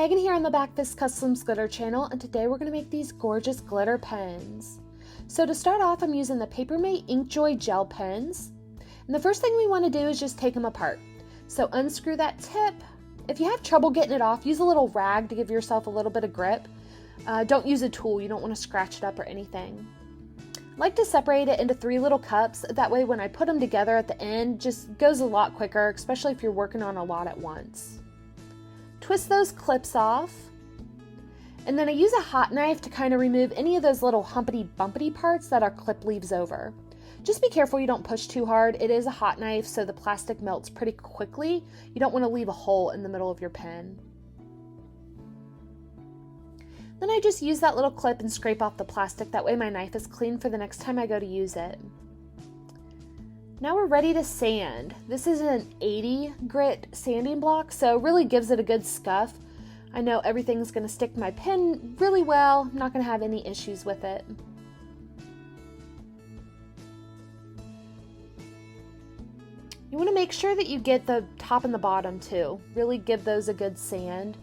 Megan here on the Backfist Customs Glitter channel, and today we're going to make these gorgeous glitter pens. So to start off, I'm using the Papermate Inkjoy gel pens. And the first thing we want to do is just take them apart. So unscrew that tip. If you have trouble getting it off, use a little rag to give yourself a little bit of grip. Don't use a tool, you don't want to scratch it up or anything. I like to separate it into 3 little cups, that way when I put them together at the end, just goes a lot quicker, especially if you're working on a lot at once. Twist those clips off, and then I use a hot knife to kind of remove any of those little humpity bumpity parts that our clip leaves over. Just be careful you don't push too hard. It is a hot knife, so the plastic melts pretty quickly. You don't want to leave a hole in the middle of your pen. Then I just use that little clip and scrape off the plastic. That way my knife is clean for the next time I go to use it. Now we're ready to sand. This is an 80 grit sanding block, so it really gives it a good scuff. I know everything's going to stick to my pen really well. I'm not going to have any issues with it. You want to make sure that you get the top and the bottom too. Really give those a good sand.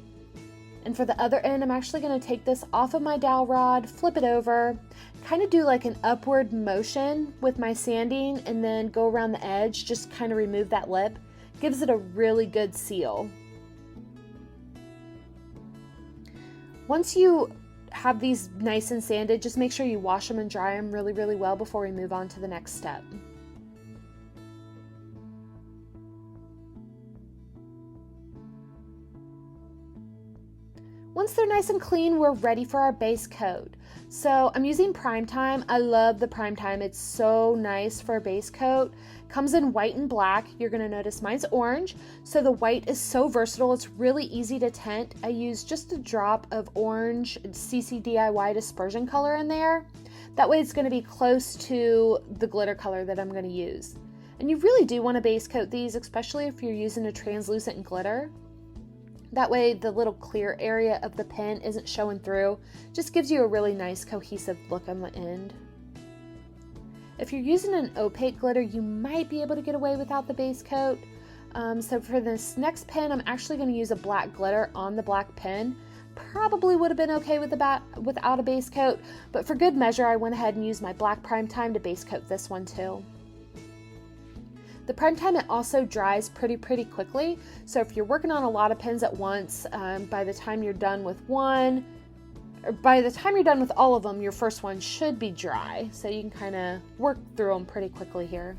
And for the other end, I'm actually going to take this off of my dowel rod, flip it over, kind of do like an upward motion with my sanding, and then go around the edge, just kind of remove that lip. Gives it a really good seal. Once you have these nice and sanded, just make sure you wash them and dry them really, really well before we move on to the next step. Once they're nice and clean, we're ready for our base coat. So I'm using Prime Time. I love the Prime Time. It's so nice for a base coat. Comes in white and black. You're gonna notice mine's orange. So the white is so versatile. It's really easy to tint. I use just a drop of orange CC DIY dispersion color in there. That way it's gonna be close to the glitter color that I'm gonna use. And you really do wanna base coat these, especially if you're using a translucent glitter. That way the little clear area of the pen isn't showing through. Just gives you a really nice cohesive look on the end. If you're using an opaque glitter, you might be able to get away without the base coat. So for this next pen, I'm actually going to use a black glitter on the black pen. Probably would have been okay with without a base coat, but for good measure, I went ahead and used my black Prime Time to base coat this one too. The Prime Time, it also dries pretty quickly, so if you're working on a lot of pens at once, by the time you're done with one, or by the time you're done with all of them, your first one should be dry, so you can kind of work through them pretty quickly here.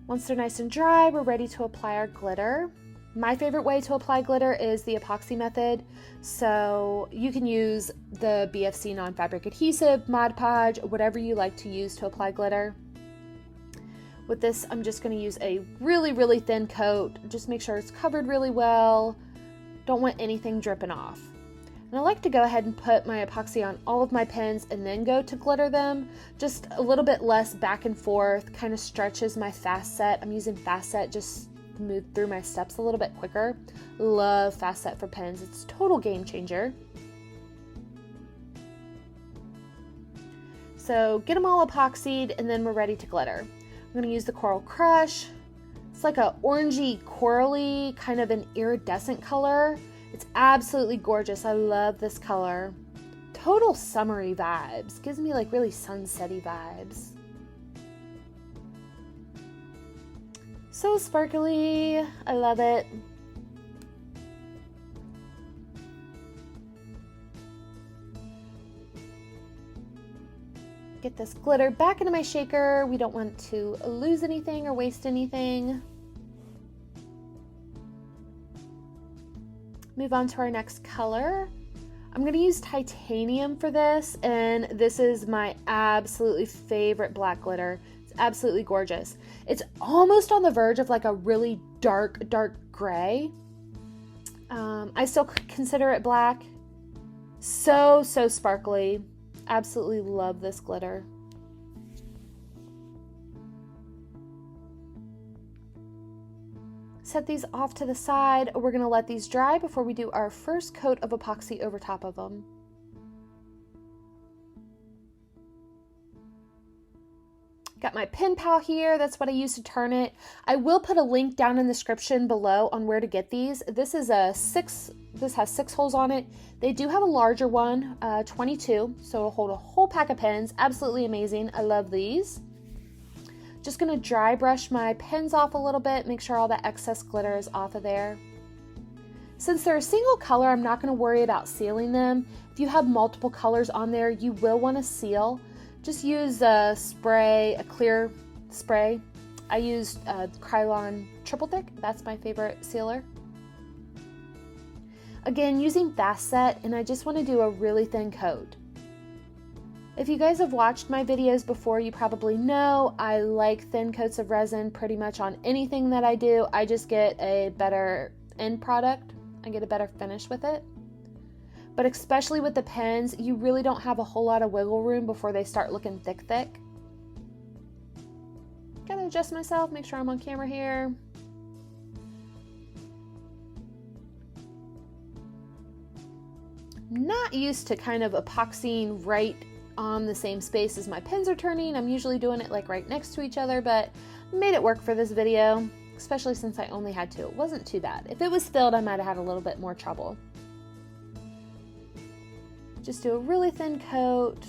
Once they're nice and dry, we're ready to apply our glitter. My favorite way to apply glitter is the epoxy method. So you can use the BFC non-fabric adhesive, Mod Podge, whatever you like to use to apply glitter. With this, I'm just going to use a really thin coat. Just make sure it's covered really well. Don't want anything dripping off. And I like to go ahead and put my epoxy on all of my pens and then go to glitter them. Just a little bit less back and forth, kind of stretches my fast set. I'm using fast set just move through my steps a little bit quicker. Love fast set for pens. It's a total game changer. So get them all epoxied and then we're ready to glitter. I'm going to use the Coral Crush. It's like a orangey corally, kind of an iridescent color. It's absolutely gorgeous. I love this color. Total summery vibes. Gives me like really sunsetty vibes. So sparkly, I love it. Get this glitter back into my shaker. We don't want to lose anything or waste anything. Move on to our next color. I'm going to use titanium for this, and this is my absolutely favorite black glitter. Absolutely gorgeous. It's almost on the verge of like a really dark gray. I still consider it black. So sparkly. Absolutely love this glitter. Set these off to the side. We're going to let these dry before we do our first coat of epoxy over top of them. Got my PenPal here. That's what I use to turn it. I will put a link down in the description below on where to get these. This has 6 holes on it. They do have a larger one, 22, so it'll hold a whole pack of pens. Absolutely amazing. I love these. Just gonna dry brush my pens off a little bit, make sure all that excess glitter is off of there. Since they're a single color, I'm not gonna worry about sealing them. If you have multiple colors on there, you will wanna seal. Just use a clear spray. I used Krylon Triple Thick. That's my favorite sealer. Again, using Fast Set, and I just want to do a really thin coat. If you guys have watched my videos before, you probably know I like thin coats of resin pretty much on anything that I do. I just get a better end product. I get a better finish with it. But especially with the pens, you really don't have a whole lot of wiggle room before they start looking thick. Gotta adjust myself, make sure I'm on camera here. Not used to kind of epoxying right on the same space as my pens are turning. I'm usually doing it like right next to each other, but made it work for this video, especially since I only had 2. It wasn't too bad. If it was filled, I might have had a little bit more trouble. Just do a really thin coat.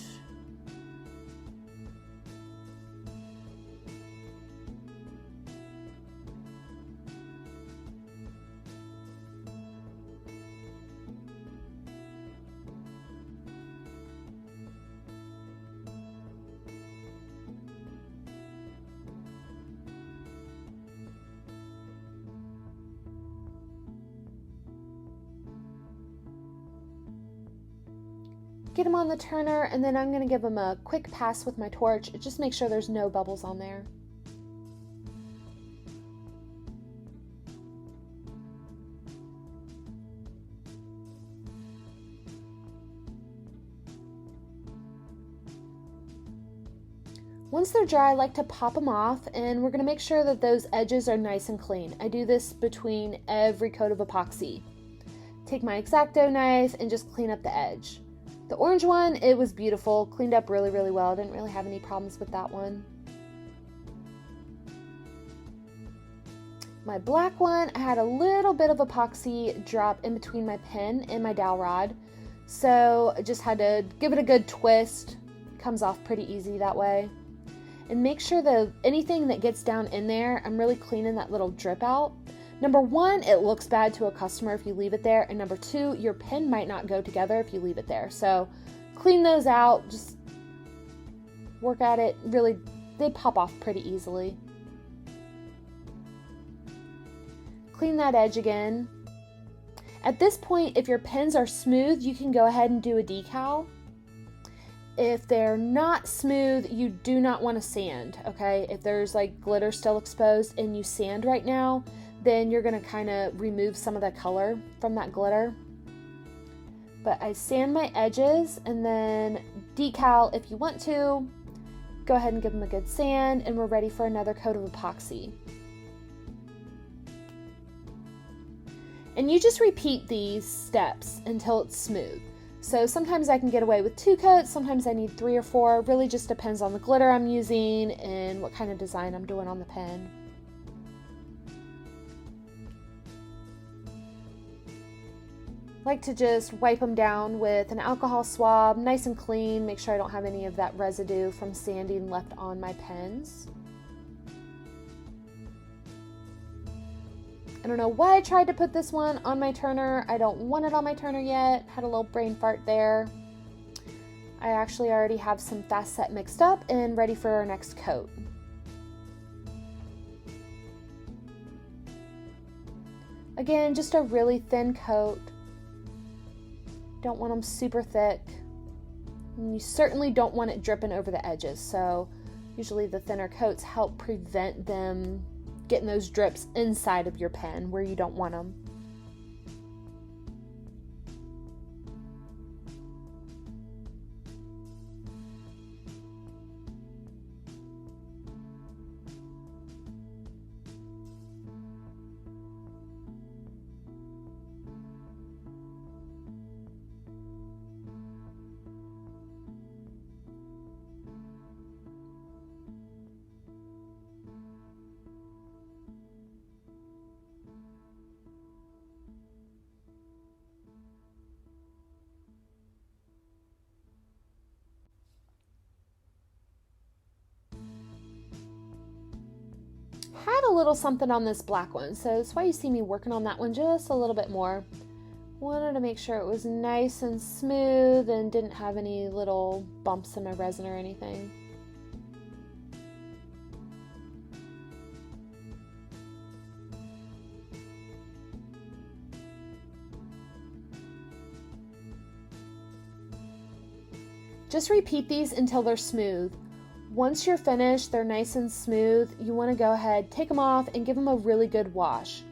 Get them on the turner, and then I'm going to give them a quick pass with my torch. Just make sure there's no bubbles on there. Once they're dry, I like to pop them off, and we're going to make sure that those edges are nice and clean. I do this between every coat of epoxy. Take my X-Acto knife and just clean up the edge. The orange one, it was beautiful, cleaned up really, really well. I didn't really have any problems with that one. My black one, I had a little bit of epoxy drop in between my pen and my dowel rod. So I just had to give it a good twist. Comes off pretty easy that way. And make sure that anything that gets down in there, I'm really cleaning that little drip out. Number 1, it looks bad to a customer if you leave it there. And number 2, your pen might not go together if you leave it there. So clean those out, just work at it. Really, they pop off pretty easily. Clean that edge again. At this point, if your pens are smooth, you can go ahead and do a decal. If they're not smooth, you do not want to sand, okay? If there's like glitter still exposed and you sand right now, then you're going to kind of remove some of the color from that glitter. But I sand my edges and then decal if you want to. Go ahead and give them a good sand, and we're ready for another coat of epoxy. And you just repeat these steps until it's smooth. So sometimes I can get away with 2 coats, sometimes I need 3 or 4. Really just depends on the glitter I'm using and what kind of design I'm doing on the pen. Like to just wipe them down with an alcohol swab, nice and clean, make sure I don't have any of that residue from sanding left on my pens. I don't know why I tried to put this one on my turner. I don't want it on my turner yet. Had a little brain fart there. I actually already have some Fast Set mixed up and ready for our next coat. Again, just a really thin coat. Don't want them super thick. And you certainly don't want it dripping over the edges, so usually the thinner coats help prevent them getting those drips inside of your pen where you don't want them. little something on this black one, so that's why you see me working on that one just a little bit more. Wanted to make sure it was nice and smooth and didn't have any little bumps in my resin or anything. Just repeat these until they're smooth. Once you're finished, they're nice and smooth, you want to go ahead, take them off, and give them a really good wash.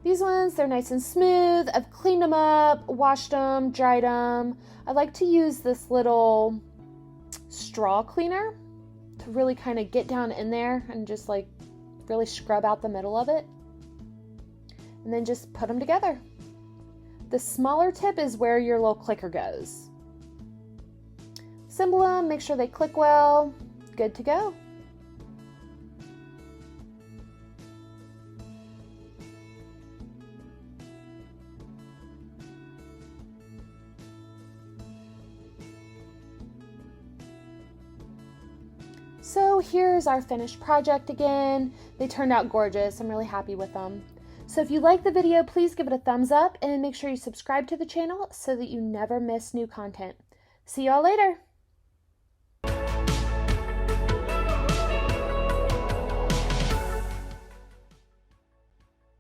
These ones, they're nice and smooth. I've cleaned them up, washed them, dried them. I like to use this little straw cleaner to really kind of get down in there and just like really scrub out the middle of it. And then just put them together. The smaller tip is where your little clicker goes. Assemble them, make sure they click well. Good to go. So here's our finished project again. They turned out gorgeous. I'm really happy with them. So if you like the video, please give it a thumbs up and make sure you subscribe to the channel so that you never miss new content. See y'all later.